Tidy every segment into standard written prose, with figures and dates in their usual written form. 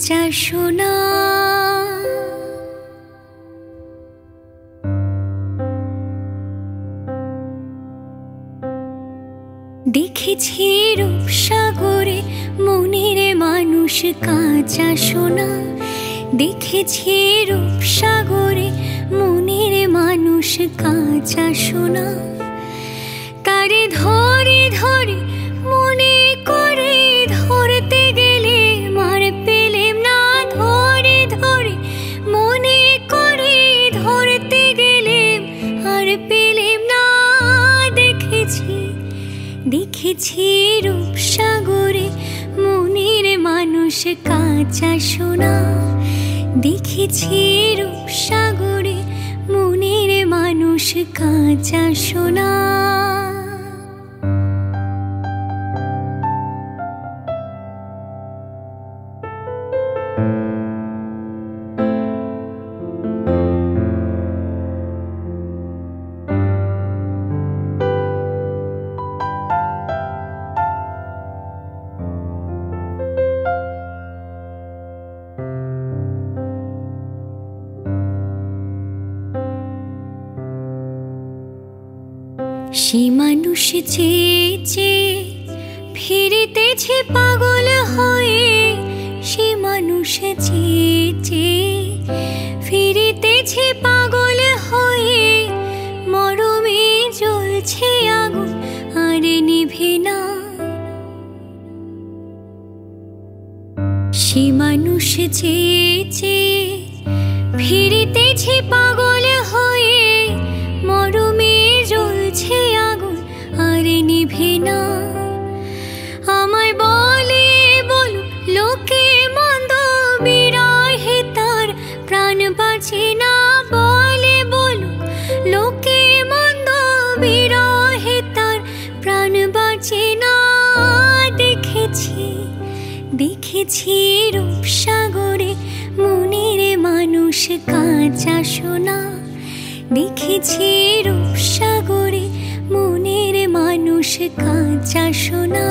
কাঁচা সোনা। দেখেছি রূপসাগরে মনের মানুষ কাঁচা সোনা। দেখেছি রূপসাগরে মনের মানুষ কাঁচা সোনা। তারে ধরে ধরে মনে করে ধরতে গেলে মার পেলেম না। ধরে ধরে মনে করে ধরতে গেলেম আর পেলেম না। দেখেছি দেখেছি রূপসাগরে মনের মানুষ কাঁচা সোনা। দেখেছি রূপসাগরে মনের মানুষ কাঁচা সোনা। সে মানুষ চেয়ে চেয়ে ফিরিতেছে পাগল হয়ে। সে মানুষ চেয়ে চেয়ে ফিরিতেছে পাগল হয়ে। মরমে জ্বলছে আগুন আর নিভে না। সে মানুষ চেয়ে চেয়ে ফিরিতেছে পাগল হয়ে। মরমে জ্বলছে আগুন আর নিভে না। আমায় বলে বলো লোকে মন্দ বিরহে তার প্রাণ বাঁচে না। বলে বলো লোকে মন্দ বিরহে তার প্রাণ বাঁচে না। দেখেছি দেখেছি রূপসাগরে মনের মানুষ কাঁচা সোনা। দেখেছি রূপসাগরে মনের মানুষ কাঁচা সোনা।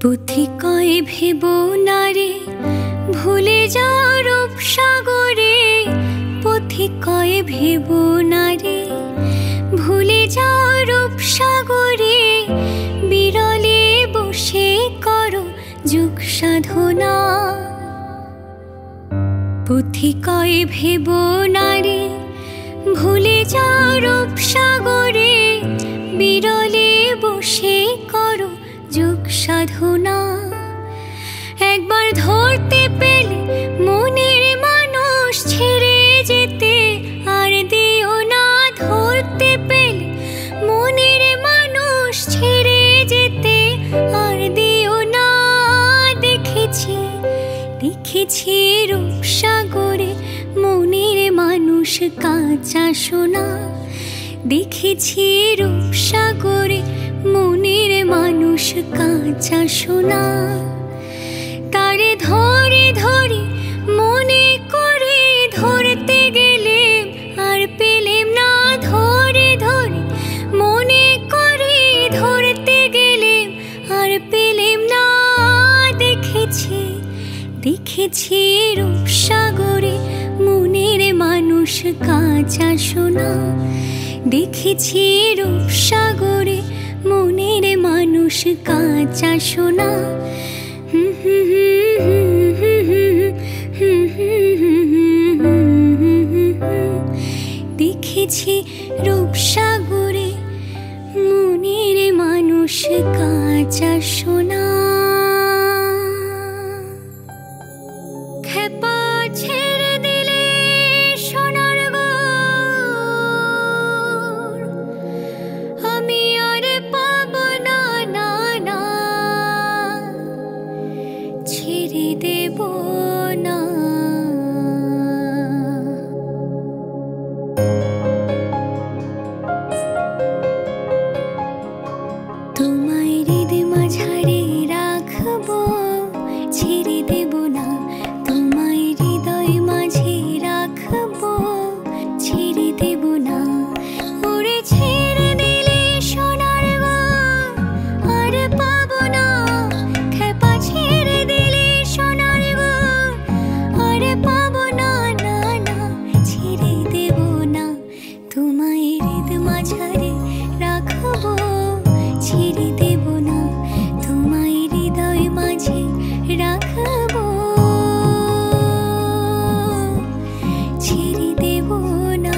পথিকয় ভেব নারে ভুলে যাও রূপসাগরে। পথিকয় ভেব নারে ভুলে যাও রূপসাগরে। বিরলে বসে করো যোগ সাধনা। পথিকয় ভেব নারে ভুলে যাও রূপসাগরে। বিরলে বসে করো যোগ সাধনা। একবার ধরতে পেলে মনের মানুষ ছেড়ে যেতে আর দিও না। ধরতে পেলে মনের মানুষ ছেড়ে যেতে আর দিও না। দেখেছি দেখেছি রূপসাগরে মনের মানুষ কাঁচা সোনা। দেখেছি রূপসাগরে মনের মানুষ কাঁচা সোনা। তারে ধরে ধরে মনে করে ধরতে গেলেম আর পেলেম না। ধরে ধরে মনে করে ধরতে গেলেম আর পেলেম না। দেখেছি দেখেছি রূপসাগরে মনের মানুষ কাঁচা সোনা। দেখেছি রূপসাগরে মনের মানুষ কাঁচা সোনা। দেখেছি রূপসাগরে মনের মানুষ কাঁচা সোনা। খেপা ছেড়ে দিলে সোনার গড় আমি আর পাব না। না না ছেড়ে দেব না। ছেড়ে দেব না।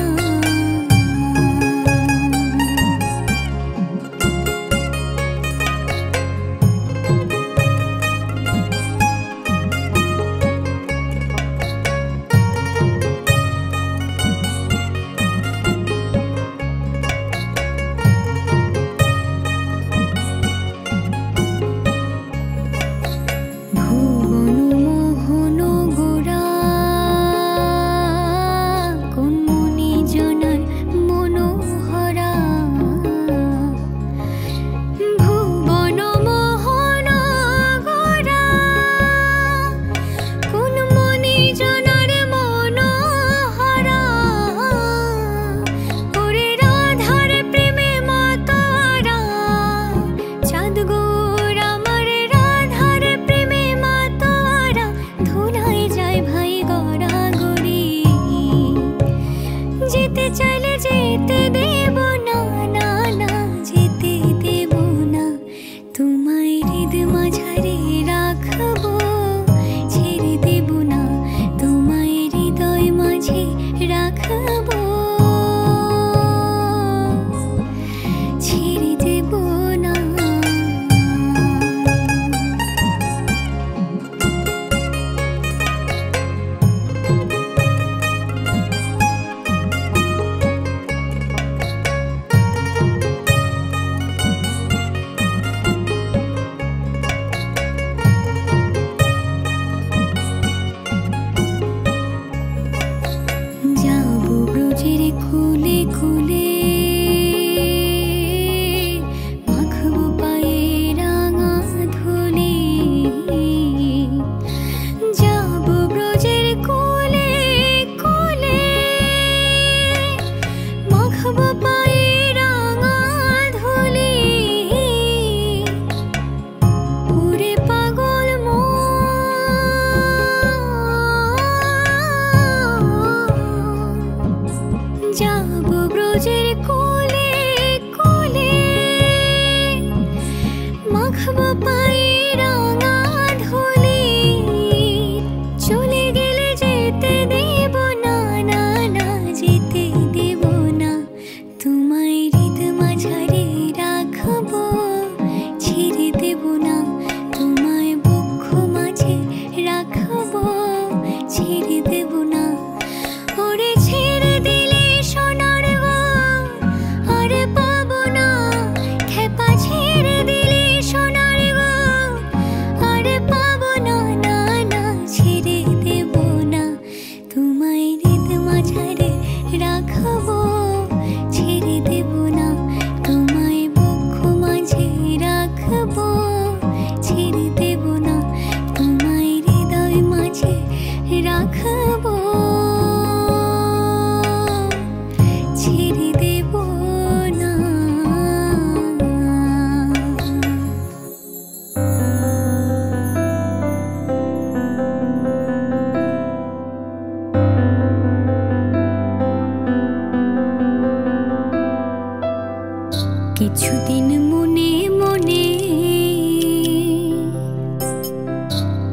কিছুদিন মনে মনে,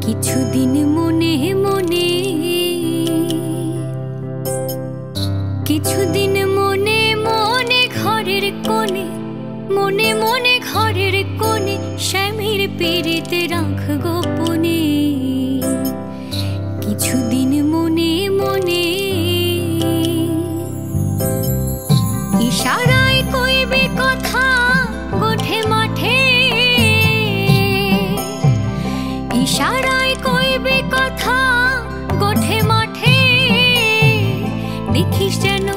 কিছুদিন মনে মনে, কিছুদিন মনে মনে ঘরের কোণে, মনে মনে ঘরের কোণে স্বামীর পীড়িতে রাখ গোপনে। কিছুদিন মনে মনে ইশারায় কইবে কথা গোঠে মাঠে, ইশারায় কইবে কথা গোঠে মাঠে। দেখিস যেন,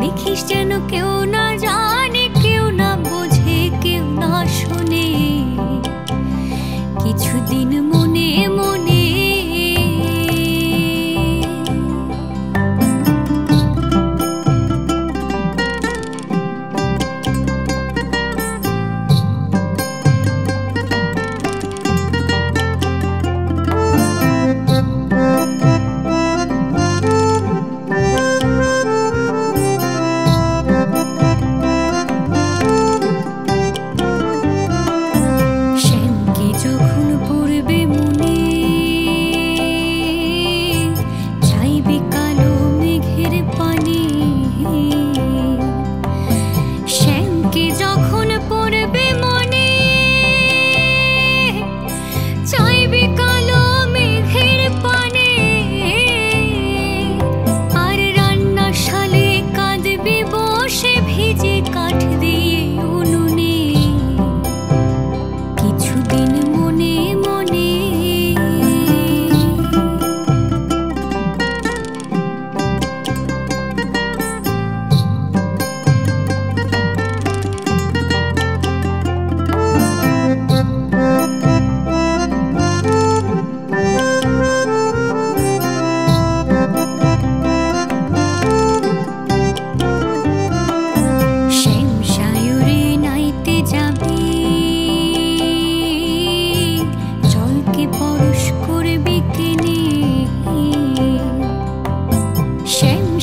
দেখিস যেন কেউ না জানে, কেউ না বোঝে, কেউ না শোনে। কিছুদিন মনে মনে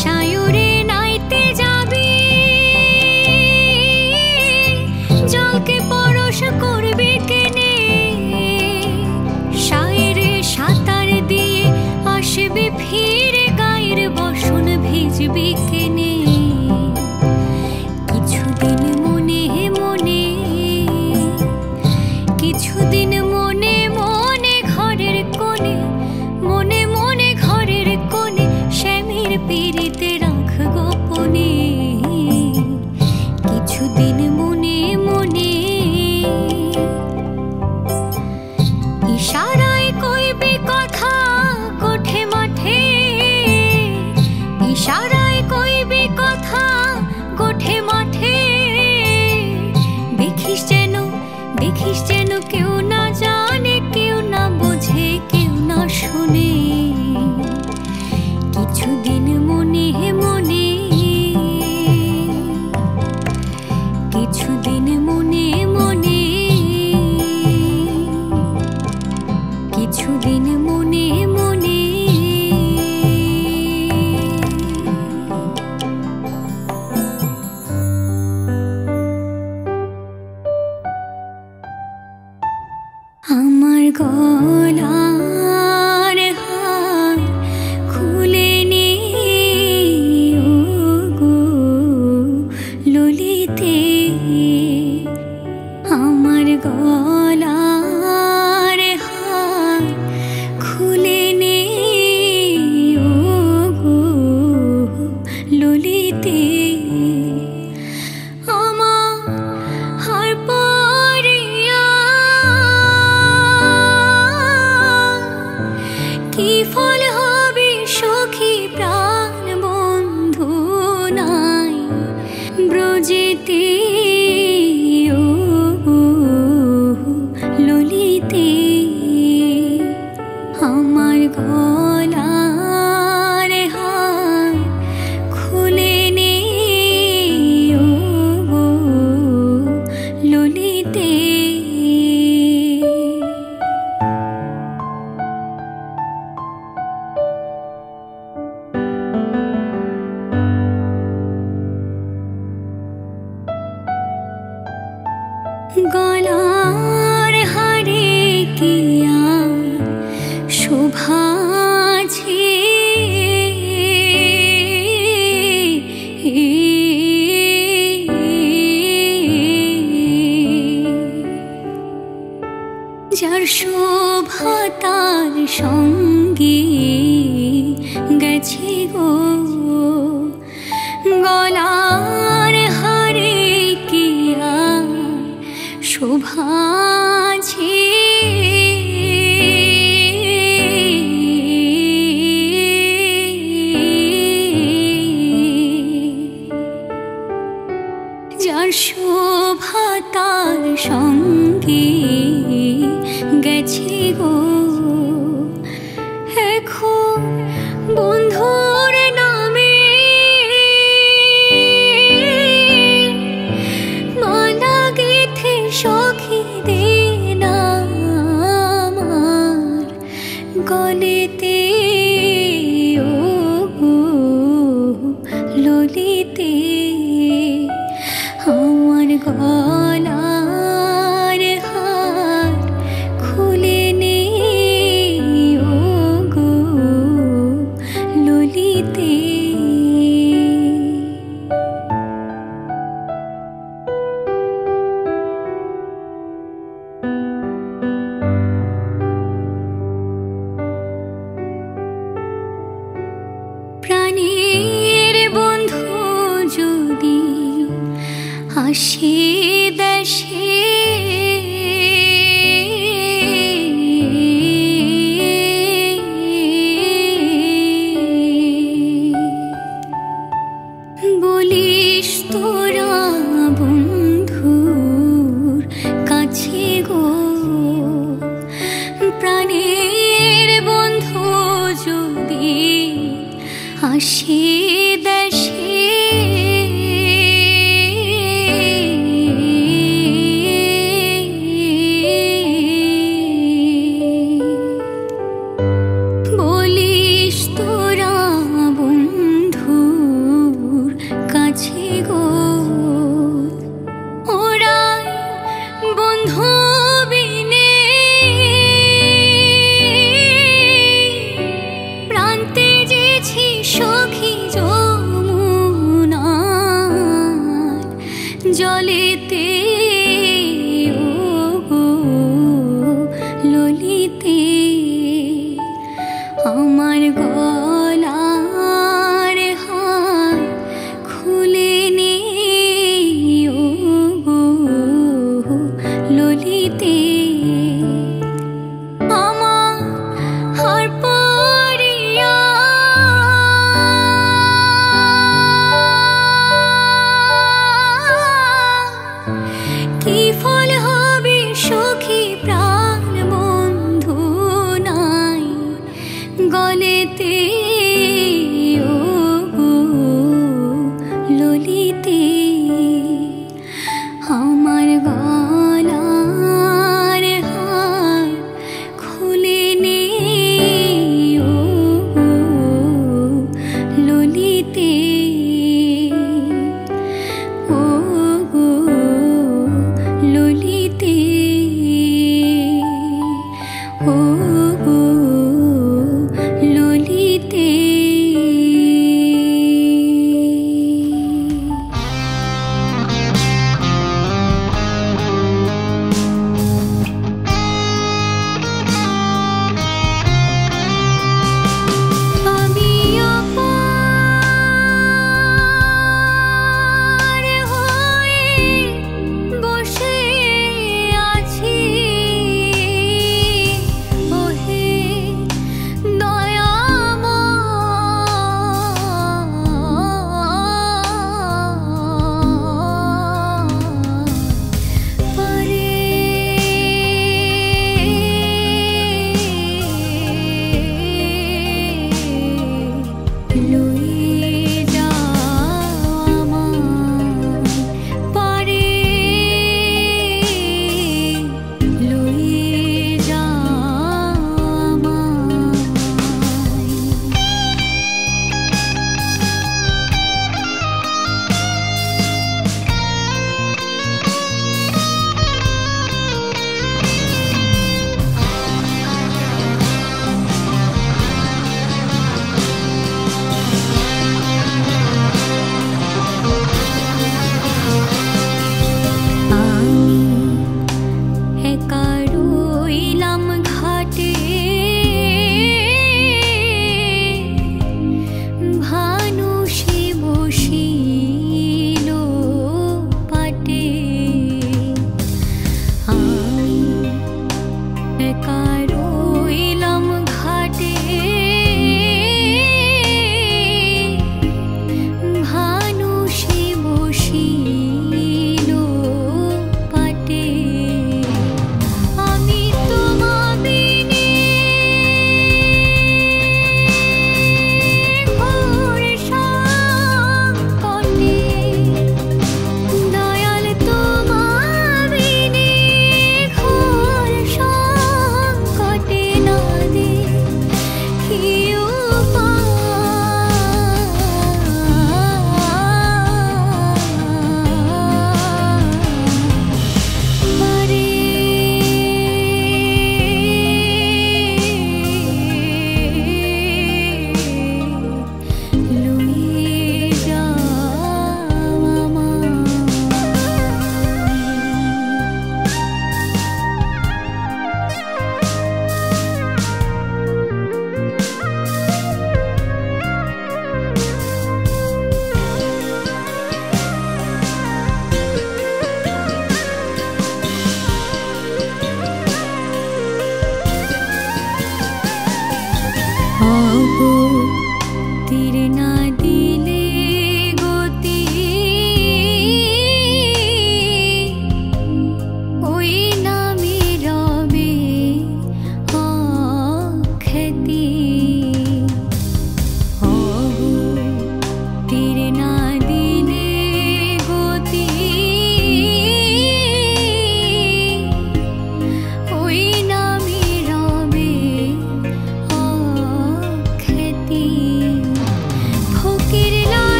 সায়রে নাইতে যাবি, জলকে পরশ করবি কেনে, সায়রে সাঁতার দিয়ে আসবি ফিরে, গায়ের বসন ভিজবি কেনে। কিছুদিন মনে মনে, কিছুদিন মনে মনে ঘরের কোণে, মনে মনে ঘরের কোণে শ্যামের পিড়িতে রাখ গোপনে। কিছুদিন মনে মনে ইশারায় কইবি কথা কোঠে মাঠে, ইশারায় কইবি কথা কোঠে মাঠে। দেখিস যেন, দেখিস যেন কেউ না জানে, কেউ না বোঝে, কেউ না শোনে। কিছুদিন মনে মনে, কিছুদিন মনে মনে, কিছুদিন মনে মনে। আমার গলার হার খুলে নে ও গো ললিতে, আমার গলার হার খুলে নে ও গো ললিতে। আমার হার পরিয়া কি ফল হবে সখী, প্রাণ বন্ধু নাই ব্রজেতে ও ললিতে। আমার গলার হার খুলে নে ও ললিতে। গলার হারে কি শোভা আছে, যার শোভা তার সঙ্গে গেছে গো। গলার হারে কি শোভা আছে, যার শোভা তার সঙ্গে গেছে গো। এখন বন্ধুর নামে মালা গেথে সখী দে না আমার গলেতে ও ললিতে। আমার গলার হার খুলে নে ও গো ললিতে। প্রাণের বন্ধু যদি আসে দেশে, বলিস তোরা বন্ধুর কাছে গো। প্রাণের বন্ধু যদি আসে দেশে, বলিস তোরা বন্ধু ললিতে ও গো ললিতে আমার গলার হার খুলে নে ও গো ললিতে আমার হার পরিয়া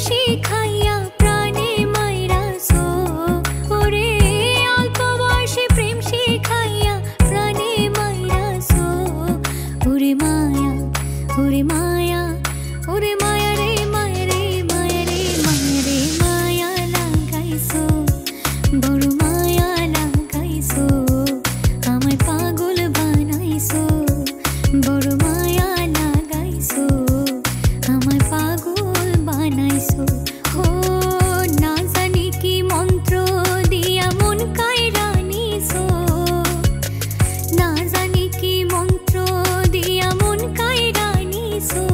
শিখাইয়া প্রাণে মাইরাছো ওরে অল্প বয়সে প্রেম শিখাইয়া প্রাণে মাইরাছো ওরে মায়া ওরে মায়া ওরে মায়া রে মায়া রে মায়া রে মায়া রে মায়া লাগাইছো বড় মায়া লাগাইছো আমায় পাগল বানাইছো বড় মায়া লাগাইছো আমায় পাগল বানাইছো ও না জানি কি মন্ত্র দিয়া মন কাইরা নিছো না জানি কি মন্ত্র দিয়া মন কাইরা নিছো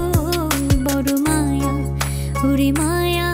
বড় মায়া ওরে মায়া